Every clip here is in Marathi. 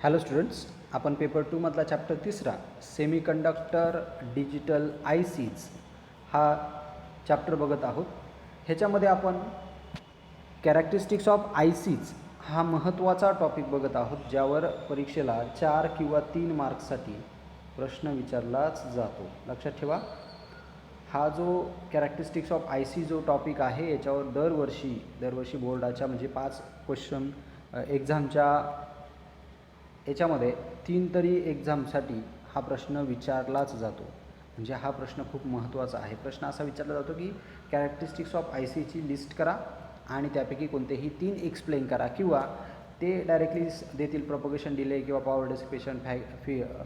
हॅलो स्टुडंट्स, आपण पेपर 2 मधला चॅप्टर 3 सेमीकंडक्टर डिजिटल आयसीज हा चॅप्टर बघत आहोत. ह्याच्यामध्ये आपण कॅरेक्टरिस्टिक्स ऑफ आयसीज हा महत्त्वाचा टॉपिक बघत आहोत, ज्यावर परीक्षेला 4 किंवा 3 मार्क्ससाठी प्रश्न विचारलाच जातो. लक्षात ठेवा, हा जो कॅरेक्टरिस्टिक्स ऑफ आयसी जो टॉपिक आहे याच्यावर दरवर्षी बोर्डाच्या म्हणजे 5 क्वेश्चन एक्झामच्या याच्यामध्ये 3 तरी एक्झामसाठी हा प्रश्न विचारलाच जातो. म्हणजे हा प्रश्न खूप महत्त्वाचा आहे. प्रश्न असा विचारला जातो की कॅरेक्टरिस्टिक्स ऑफ आयसीची लिस्ट करा आणि त्यापैकी कोणतेही 3 एक्सप्लेन करा, किंवा ते डायरेक्टली देतील प्रोपगेशन डिले किंवा power dissipation,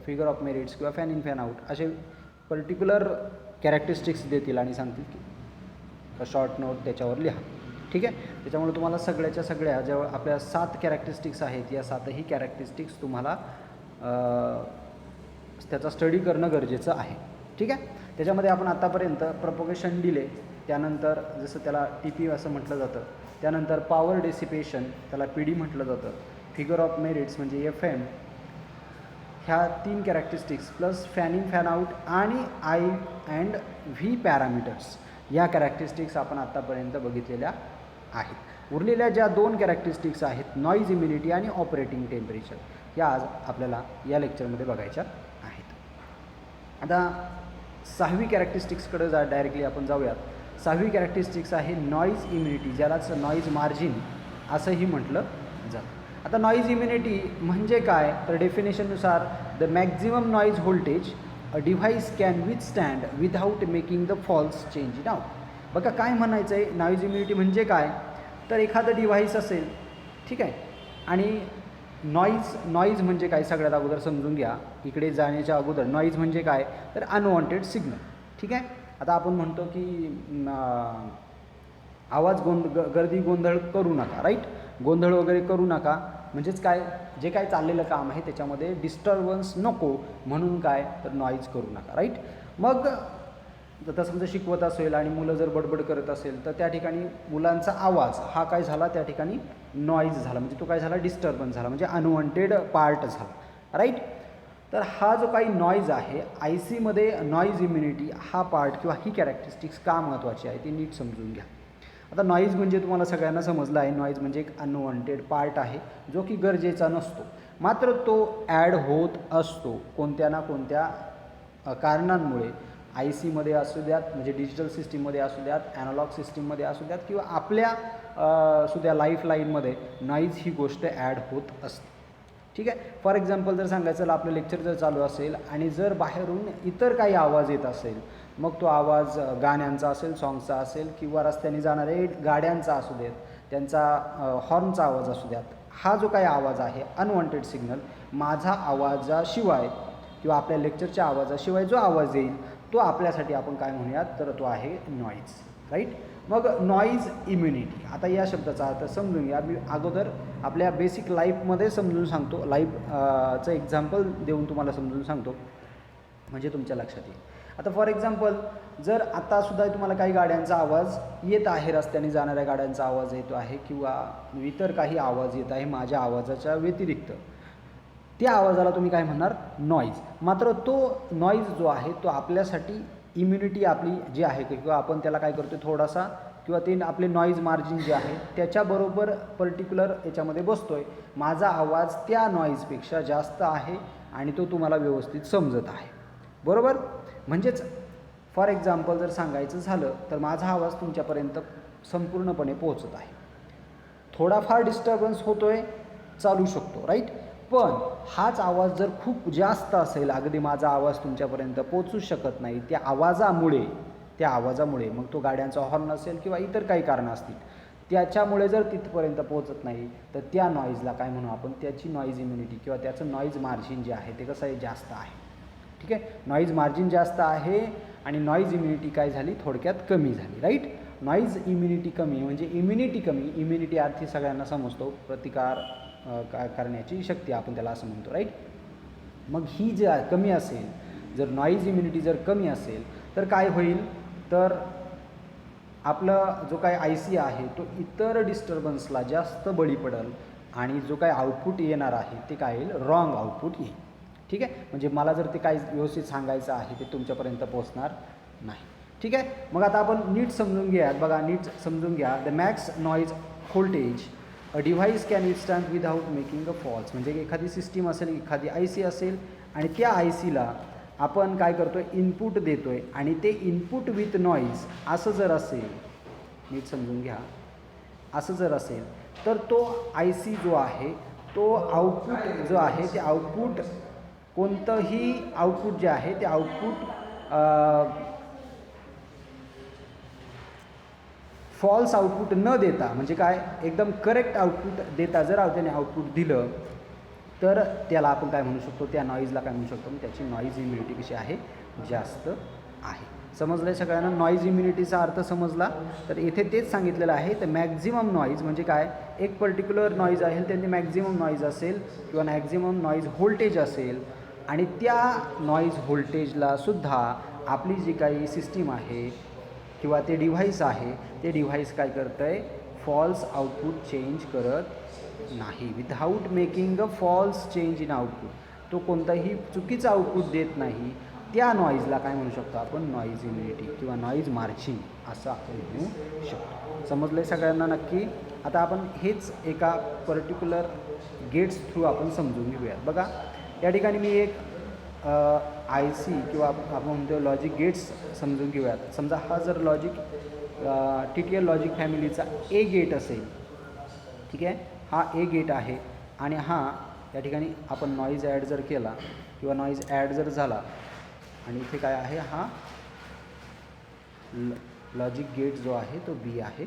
figure of merits किंवा फॅन इन फॅन आउट असे पर्टिक्युलर कॅरेक्टरिस्टिक्स देतील आणि सांगतील की शॉर्ट नोट त्याच्यावर लिहा. ठीक आहे. त्याच्यामुळे तुम्हाला सगळ्याच्या सगळ्या जेव्हा आपल्या 7 कॅरेक्टरिस्टिक्स आहेत, या 7ही कॅरेक्टरिस्टिक्स तुम्हाला त्याचा स्टडी करणं गरजेचं आहे. ठीक आहे. त्याच्यामध्ये आपण आत्तापर्यंत प्रोपगेशन डिले, त्यानंतर जसं त्याला TP असं म्हटलं जातं, त्यानंतर पॉवर डेसिपेशन त्याला PD म्हटलं जातं, फिगर ऑफ मेरिट्स म्हणजे FM, ह्या 3 characteristics plus fan in fan out आणि I अँड V पॅरामीटर्स या कॅरेक्टरिस्टिक्स आपण आत्तापर्यंत बघितलेल्या आहेत. उरलेल्या ज्या 2 कॅरेक्टरिस्टिक्स आहेत, नॉईज इम्युनिटी आणि ऑपरेटिंग टेम्परेचर, या आज आपल्याला या लेक्चरमध्ये बघायच्या आहेत. आता 6वी कॅरेक्टरिस्टिक्सकडे डायरेक्टली आपण जाऊयात. 6वी कॅरेक्टरिस्टिक्स आहे नॉईज इम्युनिटी, ज्यालाच नॉईज मार्जिन असंही म्हटलं जातं. आता नॉईज इम्युनिटी म्हणजे काय, तर डेफिनेशननुसार the maximum noise voltage a device can withstand without making the false change in out. बघा काय म्हणायचं आहे, नॉईज इम्युनिटी म्हणजे काय, तर एखादं डिव्हाइस असेल, ठीक आहे, आणि नॉईज म्हणजे काय सगळ्यात अगोदर समजून घ्या. इकडे जाण्याच्या अगोदर नॉईज म्हणजे काय, तर अनवॉन्टेड सिग्नल. ठीक आहे. आता आपण म्हणतो की आवाज गर्दी गोंधळ करू नका, राईट, गोंधळ वगैरे करू नका, म्हणजेच काय, जे काय चाललेलं काम आहे त्याच्यामध्ये डिस्टर्बन्स नको म्हणून काय, तर नॉईज करू नका, राईट. मग आता समजा शिकवत असेल आणि मुलं जर बडबड करत असेल, तर त्या ठिकाणी मुलांचा आवाज हा काय झाला, त्या ठिकाणी नॉईज झाला, म्हणजे तो काय झाला, डिस्टर्बन्स झाला, म्हणजे अनवॉन्टेड पार्ट झाला, राईट. तर हा जो काही नॉईज आहे आयसीमध्ये, नॉईज इम्युनिटी हा पार्ट किंवा ही कॅरेक्टरिस्टिक्स का महत्त्वाची आहे ती नीट समजून घ्या. आता नॉईज म्हणजे तुम्हाला सगळ्यांना समजलं आहे, नॉईज म्हणजे एक अनवॉन्टेड पार्ट आहे जो की गरजेचा नसतो, मात्र तो ॲड होत असतो कोणत्या ना कोणत्या कारणांमुळे. ICमध्ये असू द्यात, म्हणजे डिजिटल सिस्टीममध्ये असू द्यात, ॲनालॉग सिस्टीममध्ये असू द्यात, किंवा आपल्या सुद्धा लाईफ लाईनमध्ये नॉईज ही गोष्ट ॲड होत असते. ठीक आहे. फॉर एक्झाम्पल जर सांगायचं, आपलं लेक्चर जर चालू असेल आणि जर बाहेरून इतर काही आवाज येत असेल, मग तो आवाज गाण्यांचा असेल, सॉंग्सचा असेल, किंवा रस्त्याने जाणारे गाड्यांचा असू देत, त्यांचा हॉर्नचा आवाज असू द्यात, हा जो काही आवाज आहे अनवॉन्टेड सिग्नल, माझा आवाजाशिवाय किंवा आपल्या लेक्चरच्या आवाजाशिवाय जो आवाज येईल तो आपल्यासाठी आपण काय म्हणूयात, तर तो आहे नॉईज, राईट. मग नॉईज इम्युनिटी, आता या शब्दाचा अर्थ समजून घ्या. मी अगोदर आपल्या बेसिक लाईफमध्ये समजून सांगतो, लाईफचं एक्झाम्पल देऊन तुम्हाला समजून सांगतो, म्हणजे तुमच्या लक्षात येईल. आता फॉर एक्झाम्पल, जर आत्तासुद्धा तुम्हाला काही गाड्यांचा आवाज येत आहे, रस्त्याने जाणाऱ्या गाड्यांचा आवाज येतो आहे, किंवा इतर काही आवाज येत आहे माझ्या आवाजाच्या व्यतिरिक्त, त्या आवाजाला तुम्ही काय म्हणणार, नॉईज. मात्र तो नॉईज जो आहे तो आपल्यासाठी इम्युनिटी आपली जी आहे, किंवा आपण त्याला काय करतो थोडासा, किंवा ते आपले नॉईज मार्जिन जे आहे त्याच्याबरोबर पर्टिक्युलर याच्यामध्ये बसतो आहे, माझा आवाज त्या नॉईजपेक्षा जास्त आहे आणि तो तुम्हाला व्यवस्थित समजत आहे, बरोबर. म्हणजेच फॉर एक्झाम्पल जर सांगायचं झालं, तर माझा आवाज तुमच्यापर्यंत संपूर्णपणे पोहोचत आहे. थोडाफार डिस्टर्बन्स होतो आहे, चालू शकतो, राईट. पण हाच आवाज जर खूप जास्त असेल, अगदी माझा आवाज तुमच्यापर्यंत पोचू शकत नाही, त्या आवाजामुळे मग तो गाड्यांचा हॉर्न असेल किंवा इतर काही कारणं असतील, त्याच्यामुळे जर तिथपर्यंत पोहोचत नाही, तर त्या नॉईजला काय म्हणू आपण, त्याची नॉईज इम्युनिटी किंवा त्याचं नॉईज मार्जिन जे आहे ते कसं आहे, जास्त आहे. ठीक आहे. नॉईज मार्जिन जास्त आहे आणि नॉईज इम्युनिटी काय झाली, थोडक्यात कमी झाली, राईट. नॉईज इम्युनिटी कमी म्हणजे इम्युनिटी कमी, इम्युनिटी अर्थी सगळ्यांना समजतो, प्रतिकार करण्याची शक्ती आपण त्याला असं म्हणतो, राईट. मग ही जे कमी असेल, जर नॉईज इम्युनिटी जर कमी असेल, तर काय होईल, तर आपला जो काही IC आहे तो इतर डिस्टर्बन्सला जास्त बळी पडेल आणि जो काय आउटपुट येणार आहे ते काय येईल, रॉंग आउटपुट येईल. ठीक आहे, म्हणजे मला जर ते काही व्यवस्थित सांगायचं आहे ते तुमच्यापर्यंत पोहोचणार नाही. ठीक आहे, मग आता आपण नीट समजून घ्या. बघा, नीट समजून घ्या. The max noise voltage a device can withstand without making a false. म्हणजे एखादी सिस्टीम असेल, एखादी IC असेल आणि त्या ICला आपण काय करतो आहे, इनपुट देतो आहे आणि ते इनपुट विथ नॉईज असं जर असेल, नीट समजून घ्या, असं जर असेल तर तो IC जो आहे तो आउटपुट जो आहे ते आउटपुट कोणतंही आउटपुट जे आहे ते आउटपुट फॉल्स आउटपुट न देता, म्हणजे काय, एकदम करेक्ट आउटपुट देता जर त्याने आउटपुट दिलं तर त्याला आपण काय म्हणू शकतो, त्या नॉईजला काय म्हणू शकतो, त्याची नॉईज इम्युनिटी कशी आहे, जास्त आहे. समजलं आहे सगळ्यांना? नॉईज इम्युनिटीचा अर्थ समजला? तर इथे तेच सांगितलेलं आहे. तर मॅक्झिमम नॉईज म्हणजे काय, एक पर्टिक्युलर नॉईज आहे त्यांनी मॅक्झिमम नॉईज असेल किंवा मॅक्झिमम नॉईज व्होल्टेज असेल आणि त्या नॉईज व्होल्टेजला सुद्धा आपली जी काही सिस्टीम आहे किंवा ते डिव्हाइस आहे ते डिव्हाइस काय करतं आहे, फॉल्स आउटपुट चेंज करत नाही. Without making a false change in output, तो कोणताही चुकीचं आउटपुट देत नाही. त्या नॉईजला काय म्हणू शकतो आपण, नॉईज इम्युनिटी किंवा नॉईज मार्जिन असं आपण म्हणू शकतो. समजलं आहे सगळ्यांना नक्की? आता आपण हेच एका पर्टिक्युलर गेट्स थ्रू आपण समजून घेऊयात. बघा, या ठिकाणी मी एक IC किंवा आपण म्हणतो लॉजिक गेट्स समजून घेऊयात. समजा हा जर लॉजिक TTL लॉजिक फॅमिलीचा A गेट असेल, ठीक आहे, हा A गेट आहे आणि हा या ठिकाणी आपण नॉईज ॲड जर केला किंवा नॉईज ॲड जर झाला आणि इथे काय आहे, हा लॉजिक गेट जो आहे तो B आहे.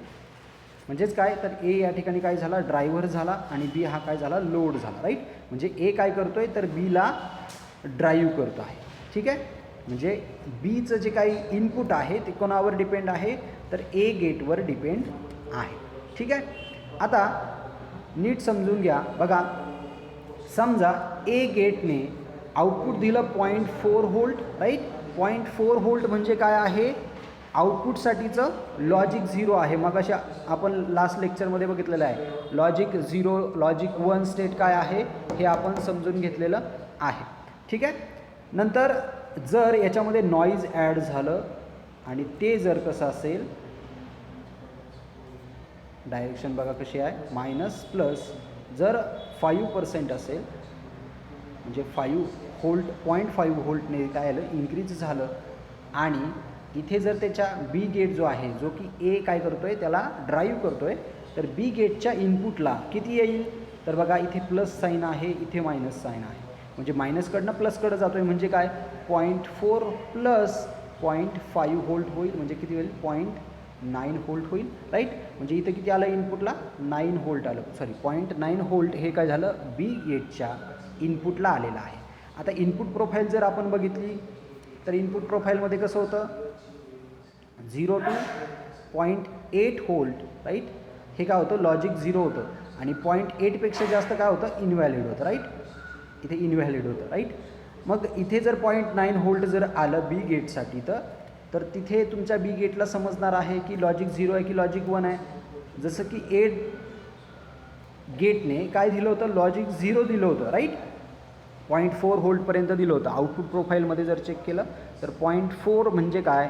म्हणजेच काय, तर A या ठिकाणी काय झाला, ड्रायव्हर झाला आणि B हा काय झाला, लोड झाला. राईट, म्हणजे A काय करतो आहे तर Bला ड्राईव्ह करतो आहे. ठीक आहे, म्हणजे Bचं जे काही इनपुट आहे ते कोणावर डिपेंड आहे, तर A गेटवर डिपेंड आहे. ठीक आहे, आता नीट समजून घ्या. बघा, समजा A गेटने आउटपुट दिलं 0.4 व्होल्ट. राईट, 0.4 व्होल्ट म्हणजे काय आहे, आउटपुटसाठीचं लॉजिक 0 आहे. मग अशा आपण लास्ट लेक्चरमध्ये बघितलेलं आहे. लॉजिक 0, लॉजिक 1 स्टेट काय आहे हे आपण समजून घेतलेलं आहे. ठीक आहे, नंतर जर याच्यामध्ये नॉईज ॲड झालं आणि ते जर कसं असेल, डायरेक्शन बघा कशी आहे, मायनस प्लस, जर 5% असेल म्हणजे 5 व्होल्ट 0.5 व्होल्टने काय आलं, इन्क्रीज झालं आणि इथे जर त्याच्या B गेट जो आहे जो की A काय करतो आहे त्याला ड्राईव्ह करतो आहे, तर B गेटच्या इनपुटला किती येईल, तर बघा इथे प्लस साईन आहे, इथे मायनस साईन आहे, म्हणजे मायनसकडनं प्लसकडं जातो आहे, म्हणजे काय 0.4 प्लस 0.5 व्होल्ट होईल, म्हणजे किती होईल, 0.9 व्होल्ट होईल. राईट, म्हणजे इथे किती आलं इनपुटला, 9 व्होल्ट आलं, सॉरी 0.9 व्होल्ट हे काय झालं, B गेटच्या इनपुटला आलेलं आहे. आता इनपुट प्रोफाईल जर आपण बघितली तर इनपुट प्रोफाईलमध्ये कसं होतं, 0 to 0.8 व्होल्ट. राईट, हे काय होतं, लॉजिक 0 होतं आणि 0.8पेक्षा जास्त काय होतं, इनव्हॅलिड होतं. राईट, इथे इनव्हॅलिड होतं. राईट, मग इथे जर 0.9 व्होल्ट जर आलं B गेटसाठी तर तिथे तुमच्या B गेटला समजणार आहे की लॉजिक 0 आहे की लॉजिक 1 आहे. जसं की A गेटने काय दिलं होतं, लॉजिक 0 दिलं होतं. राईट, 0.4 व्होल्टपर्यंत दिलं होतं. आउटपुट प्रोफाईलमध्ये जर चेक केलं तर 0.4 म्हणजे काय,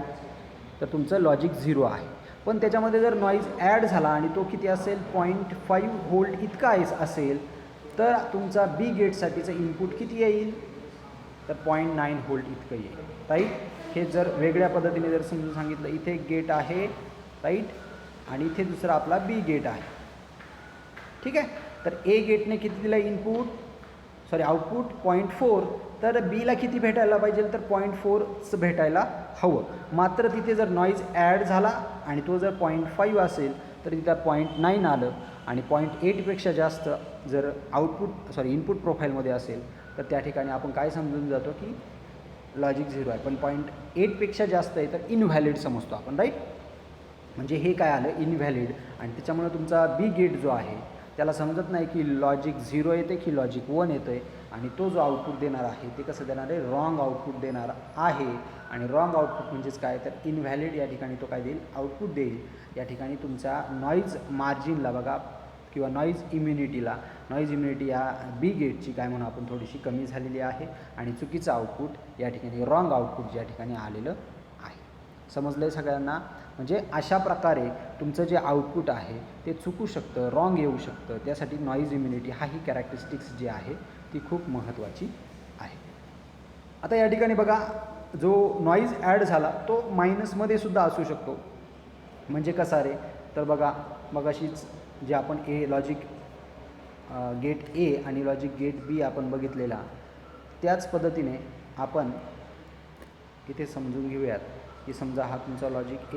तर तुमचं लॉजिक 0 आहे. पण त्याच्यामध्ये जर नॉईज ॲड झाला आणि तो किती असेल, 0.5 व्होल्ट इतका असेल, तर तुमचा B गेटसाठीचं इनपुट किती येईल, तर 0.9 व्होल्ट इतकं येईल. राईट, हे जर वेगळ्या पद्धतीने जर समजून सांगितलं, इथे एक गेट आहे. राईट, आणि इथे दुसरा आपला B गेट आहे. ठीक आहे, तर A गेटने किती दिलं इनपुट, सॉरी आउटपुट 0.4, तर Bला किती भेटायला पाहिजे, तर 0.4च भेटायला हवं. मात्र तिथे जर नॉईज ॲड झाला आणि तो जर 0.5 असेल तर तिथं 0.9 आलं आणि 0.8पेक्षा जास्त जर इनपुट प्रोफाईलमध्ये असेल तर त्या ठिकाणी आपण काय समजून जातो की लॉजिक 0 आहे. पण 0.8पेक्षा जास्त आहे तर इनव्हॅलिड समजतो आपण. राईट, म्हणजे हे काय आलं, इनव्हॅलिड, आणि त्याच्यामुळे तुमचा B गेट जो आहे त्याला समजत नाही की लॉजिक 0 येते की लॉजिक 1 येतं आहे आणि तो जो आउटपुट देणार आहे ते कसं देणार आहे, रॉंग आउटपुट देणार आहे. आणि रॉंग आउटपुट म्हणजेच काय, तर इनव्हॅलिड या ठिकाणी तो काय देईल, आउटपुट देईल. या ठिकाणी तुमच्या नॉईज मार्जिनला बघा किंवा नॉईज इम्युनिटी या बी गेटची काय म्हणून आपण थोडीशी कमी झालेली आहे आणि चुकीचं आउटपुट या ठिकाणी रॉंग आउटपुट या ठिकाणी आलेलं आहे. समजलं आहे सगळ्यांना? म्हणजे अशा प्रकारे तुमचं जे आउटपुट आहे ते चुकू शकतं, रॉंग येऊ शकतं. त्यासाठी नॉईज इम्युनिटी हा ही कॅरेक्टरिस्टिक्स जी आहे ती खूप महत्त्वाची आहे. आता या ठिकाणी बघा, जो नॉईज ॲड झाला तो मायनसमध्ये सुद्धा असू शकतो. म्हणजे कसा रे, तर बघा मगाशीच जे आपण लॉजिक गेट ए आणि लॉजिक गेट बी आपण बघितलेला, त्याच पद्धतीने आपण इथे समजून घेऊयात की समजा हा तुमचा लॉजिक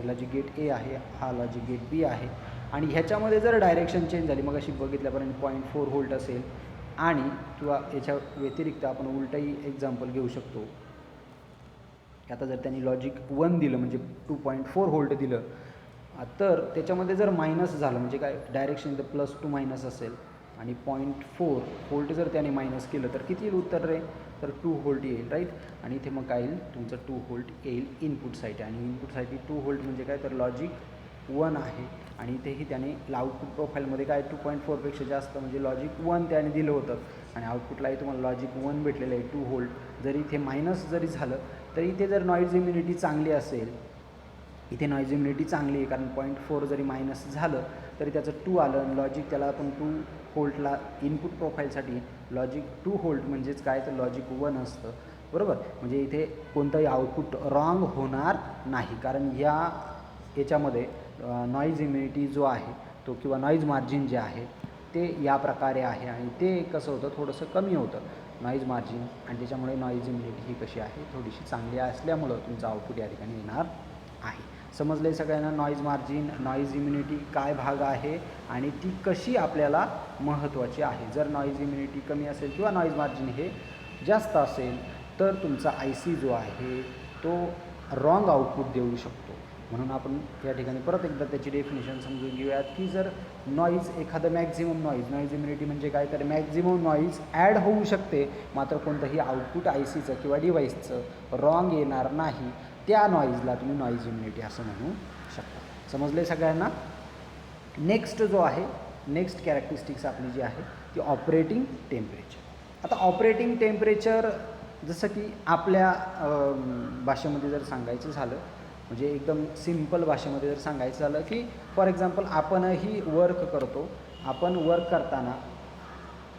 लॉजिक गेट ए आहे, हा लॉजिक गेट बी आहे आणि ह्याच्यामध्ये जर डायरेक्शन चेंज झाली, मगाशी बघितल्यापर्यंत 0.4 व्होल्ट असेल आणि किंवा याच्या व्यतिरिक्त आपण उलटंही एक्झाम्पल घेऊ शकतो. आता जर त्यांनी लॉजिक 1 दिलं म्हणजे 2.4 व्होल्ट दिलं, तर त्याच्यामध्ये जर मायनस झालं म्हणजे काय, डायरेक्शन इथं प्लस टू मायनस असेल आणि 0.4 व्होल्ट जर त्याने मायनस केलं तर किती येईल उत्तर रे, तर 2 व्होल्ट येईल, राईट. आणि इथे मग काय येईल, तुमचं 2 व्होल्ट येईल इनपुटसाठी. आणि इनपुटसाठी 2 व्होल्ट म्हणजे काय, तर लॉजिक 1 आहे आणि इथेही त्याने आउटपुट प्रोफाईलमध्ये काय 2.4पेक्षा जास्त म्हणजे लॉजिक 1 त्याने दिलं होतं आणि आउटपुटलाही तुम्हाला लॉजिक 1 भेटलेलं आहे 2 व्होल्ट. जरी इथे मायनस जरी झालं तरी इथे जर नॉईज इम्युनिटी चांगली असेल, इथे नॉईज इम्युनिटी चांगली आहे कारण 0.4 जरी मायनस झालं तरी त्याचं 2 आलं आणि लॉजिक त्याला आपण 2 व्होल्टला इनपुट प्रोफाईलसाठी लॉजिक 2 व्होल्ट म्हणजेच काय, तर लॉजिक 1 असतं, बरोबर. म्हणजे इथे कोणतंही आउटपुट रॉंग होणार नाही कारण याच्यामध्ये नॉईज इम्युनिटी जो आहे तो किंवा नॉईज मार्जिन जे आहे ते या प्रकारे आहे आणि ते कसं होतं, थोडंसं कमी होतं नॉईज मार्जिन आणि त्याच्यामुळे नॉईज इम्युनिटी ही कशी आहे, थोडीशी चांगली असल्यामुळं तुमचं आउटपुट या ठिकाणी येणार आहे. समजलं आहे सगळ्यांना? नॉईज मार्जिन, नॉईज इम्युनिटी काय भाग आहे आणि ती कशी आपल्याला महत्त्वाची आहे. जर नॉईज इम्युनिटी कमी असेल किंवा नॉईज मार्जिन हे जास्त असेल तर तुमचा IC जो आहे तो रॉंग आउटपुट देऊ शकतो. म्हणून आपण या ठिकाणी परत एकदा त्याची डेफिनेशन समजून घेऊयात की जर नॉईज एखादं मॅक्झिमम नॉईज इम्युनिटी म्हणजे काय, तर मॅक्झिमम नॉईज ॲड होऊ शकते मात्र कोणतंही आउटपुट ICचं किंवा डिव्हाइसचं रॉंग येणार नाही, त्या नॉईजला तुम्ही नॉईज इम्युनिटी असं म्हणू शकता. समजले सगळ्यांना? नेक्स्ट जो आहे, नेक्स्ट कॅरेक्टरिस्टिक्स आपली जी आहे ती ऑपरेटिंग टेम्परेचर. आता ऑपरेटिंग टेम्परेचर जसं की आपल्या भाषेमध्ये जर सांगायचं झालं म्हणजे एकदम सिम्पल भाषेमध्ये जर सांगायचं झालं की फॉर एक्झाम्पल आपणही वर्क करतो, आपण वर्क करताना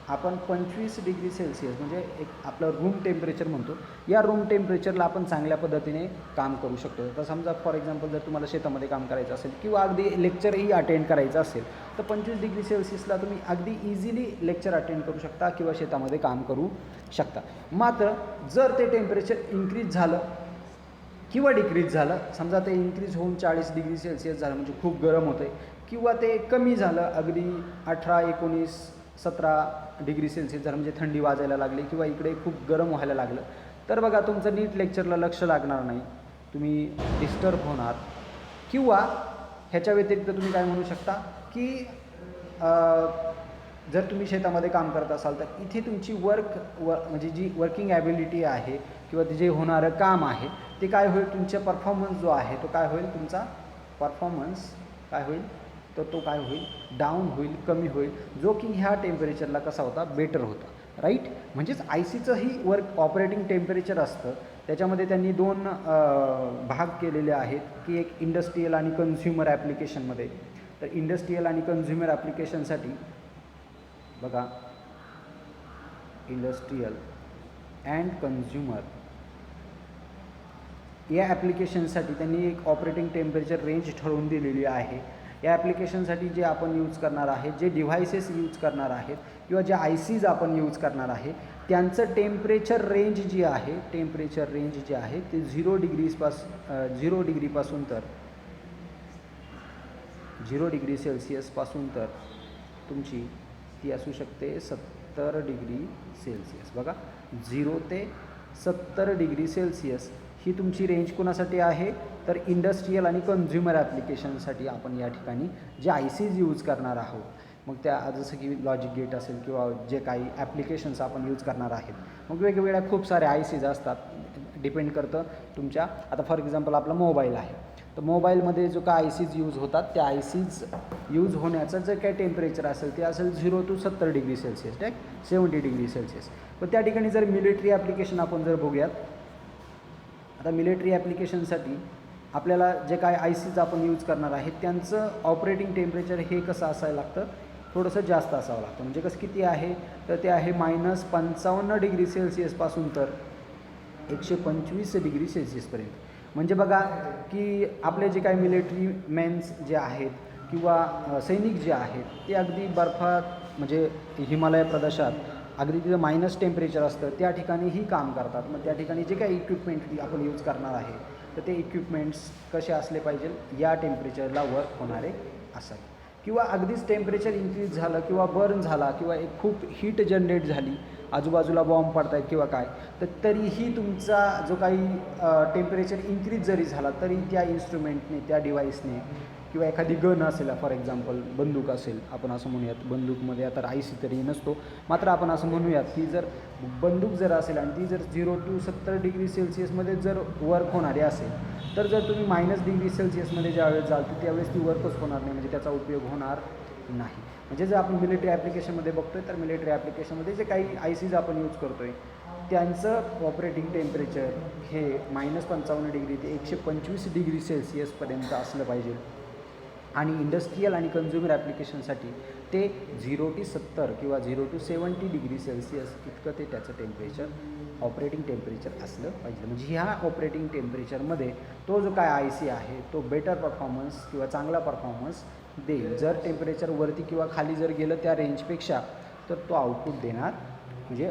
आपण 25 डिग्री सेल्सिअस म्हणजे एक आपलं रूम टेम्परेचर म्हणतो, या रूम टेम्परेचरला आपण चांगल्या पद्धतीने काम करू शकतो. तर समजा फॉर एक्झाम्पल जर तुम्हाला शेतामध्ये काम करायचं असेल किंवा अगदी लेक्चरही अटेंड करायचं असेल तर 25 डिग्री सेल्सिअसला तुम्ही अगदी इझिली लेक्चर अटेंड करू शकता किंवा शेतामध्ये काम करू शकता. मात्र जर ते टेम्परेचर इन्क्रीज झालं किंवा डिक्रीज झालं, समजा ते इन्क्रीज होऊन 40 डिग्री सेल्सिअस झालं म्हणजे खूप गरम होतं आहे, किंवा ते कमी झालं अगदी 18, 19, 17 डिग्री सेल्सिअस झालं म्हणजे थंडी वाजायला लागली किंवा इकडे खूप गरम व्हायला लागलं, तर बघा तुमचं नीट लेक्चरला लक्ष लागणार नाही, तुम्ही डिस्टर्ब होणार. किंवा ह्याच्या व्यतिरिक्त तुम्ही काय म्हणू शकता की जर तुम्ही शेतामध्ये काम करत असाल तर इथे तुमची म्हणजे जी वर्किंग ॲबिलिटी आहे किंवा जे होणारं काम आहे ते काय होईल, तुमचा परफॉर्मन्स जो आहे तो काय होईल, तुमचा परफॉर्मन्स काय होईल, तर तो काय होईल, डाऊन होईल, कमी होईल, जो की ह्या टेम्परेचरला कसा होता, बेटर होता, राईट. म्हणजेच ICचंही ऑपरेटिंग टेम्परेचर असतं. त्याच्यामध्ये त्यांनी 2 भाग केलेले आहेत की एक इंडस्ट्रीयल आणि कन्झ्युमर ॲप्लिकेशनमध्ये. तर इंडस्ट्रीयल आणि कन्झ्युमर ॲप्लिकेशनसाठी बघा, इंडस्ट्रीयल अँड कन्झ्युमर या ॲप्लिकेशनसाठी त्यांनी एक ऑपरेटिंग टेम्परेचर रेंज ठरवून दिलेली आहे. या ॲप्लिकेशनसाठी जे आपण यूज करणार आहे, जे डिव्हायसेस यूज करणार आहेत किंवा जे ICज आपण यूज करणार आहे त्यांचं टेम्परेचर रेंज जी आहे, टेम्परेचर रेंज जे आहे ते 0 डिग्रीपासून तर 0 डिग्री सेल्सिअसपासून तर तुमची ती असू शकते 70 डिग्री सेल्सिअस. बघा 0 ते 70 डिग्री सेल्सिअस ही तुमची रेंज कोणासाठी आहे, तर इंडस्ट्रीयल आणि कन्झ्युमर ॲप्लिकेशनसाठी आपण या ठिकाणी जे ICज यूज करणार आहोत. मग त्या जसं की लॉजिक गेट असेल किंवा जे काही ॲप्लिकेशन्स आपण यूज करणार आहेत, मग वेगवेगळ्या खूप सारे ICज असतात, डिपेंड करतं तुमच्या. आता फॉर एक्झाम्पल आपला मोबाईल आहे, तर मोबाईलमध्ये जो काय ICs यूज होतात त्या ICs यूज होण्याचं जे काय टेम्परेचर असेल ते असेल 0 to 70 degree Celsius, right, 70 degree Celsius. पण त्या ठिकाणी जर मिलिटरी ॲप्लिकेशन आपण जर बघूयात, आता मिलिटरी ॲप्लिकेशनसाठी आपल्याला जे काय ICs आपण यूज करणार आहेत त्यांचं ऑपरेटिंग टेम्परेचर हे कसं असायला लागतं, थोडंसं जास्त असावं लागतं. म्हणजे कसं किती आहे तर ते आहे -55 डिग्री सेल्सिअसपासून तर 125 डिग्री सेल्सिअसपर्यंत. म्हणजे बघा की आपले जे काही मिलिटरी मेन्स जे आहेत किंवा सैनिक जे आहेत ते अगदी बर्फात म्हणजे हिमालय प्रदेशात अगदी तिथं मायनस टेम्परेचर असतं त्या ठिकाणीही काम करतात. मग त्या ठिकाणी जे काही इक्विपमेंट आपण यूज करणार आहे तर ते इक्विपमेंट्स कसे असले पाहिजे, या टेम्परेचरला वर्क होणारे असावे. किंवा अगदीच टेम्परेचर इन्क्रीज झालं किंवा बर्न झाला किंवा एक खूप हीट जनरेट झाली, आजूबाजूला बॉम्ब पडत आहेत किंवा काय, तर तरीही तुमचा जो काही टेम्परेचर इन्क्रीज जरी झाला तरी त्या इन्स्ट्रुमेंटने, त्या डिव्हाइसने किंवा एखादी गन असेल, फॉर एक्झाम्पल बंदूक असेल, आपण असं म्हणूयात बंदूकमध्ये आता IC तरी नसतो, मात्र आपण असं म्हणूयात की जर बंदूक जर असेल आणि ती जर 0 to 70 डिग्री सेल्सिअसमध्ये जर वर्क होणारी असेल तर जर तुम्ही -डिग्री सेल्सिअसमध्ये ज्यावेळेस जाल तर त्यावेळेस ती वर्कच होणार नाही, म्हणजे त्याचा उपयोग होणार नाही. म्हणजे जर आपण मिलिटरी ॲप्लिकेशनमध्ये बघतोय तर मिलिटरी ॲप्लिकेशनमध्ये जे काही ICs आपण यूज करतोय त्यांचं ऑपरेटिंग टेम्परेचर हे -55 डिग्री ते 125 डिग्री सेल्सिअसपर्यंत असलं पाहिजे. आणि इंडस्ट्रियल आणि कन्झ्युमर ॲप्लिकेशनसाठी ते 0 to 70 किंवा 0 to 70 डिग्री सेल्सिअस इतकं ते त्याचं टेम्परेचर, ऑपरेटिंग टेम्परेचर असलं पाहिजे. म्हणजे ह्या ऑपरेटिंग टेम्परेचरमध्ये तो जो काय IC आहे तो बेटर परफॉर्मन्स किंवा चांगला परफॉर्मन्स देईल. जर टेम्परेचर वरती किंवा खाली जर गेलं त्या रेंजपेक्षा तर तो आउटपुट देणार, म्हणजे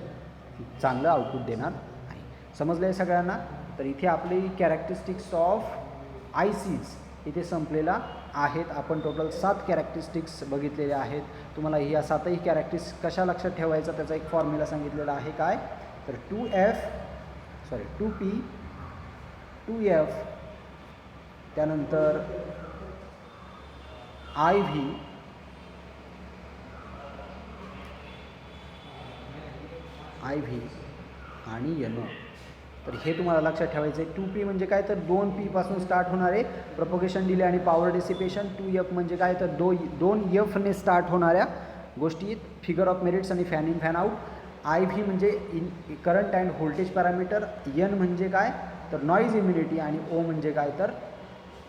चांगलं आउटपुट देणार आहे. समजलं आहे सगळ्यांना? तर इथे आपली कॅरेक्टरिस्टिक्स ऑफ ICs इथे संपलेला आहेत. आपण टोटल 7 कॅरेक्टरिस्टिक्स बघितलेल्या आहेत. तुम्हाला ह्या 7ही कॅरेक्टरिस्टिक्स कशा लक्षात ठेवायचा त्याचा एक फॉर्म्युला सांगितलेला आहे. काय तर 2P 2F त्यानंतर IV आणि NO. तर हे तुम्हाला लक्षात ठेवायचं आहे. 2P म्हणजे काय तर 2P पासून स्टार्ट होणारे प्रोपगेशन डिले आणि पॉवर डिसिपेशन. 2F म्हणजे काय तर 2F ने स्टार्ट होणाऱ्या गोष्टी, फिगर ऑफ मेरिट्स आणि fan in fan out. IV म्हणजे current and voltage parameter. N म्हणजे काय तर नॉईज इम्युनिटी आणि O म्हणजे काय तर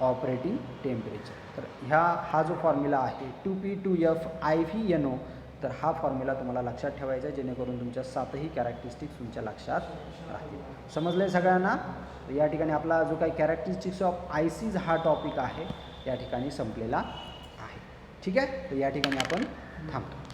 ऑपरेटिंग टेम्परेचर. तर हा जो फॉर्म्युला आहे 2P 2F IV NO, तर हा फॉर्म्युला तुम्हाला लक्षात ठेवायचा आहे जेणेकरून तुमच्या 7ही कॅरेक्टरिस्टिक्स तुमच्या लक्षात राहतील. समजलं आहे सगळ्यांना? या ठिकाणी आपला जो काही कॅरेक्टरिस्टिक्स ऑफ ICs हा टॉपिक आहे या ठिकाणी संपलेला आहे. ठीक आहे, तर या ठिकाणी आपण थांबतो.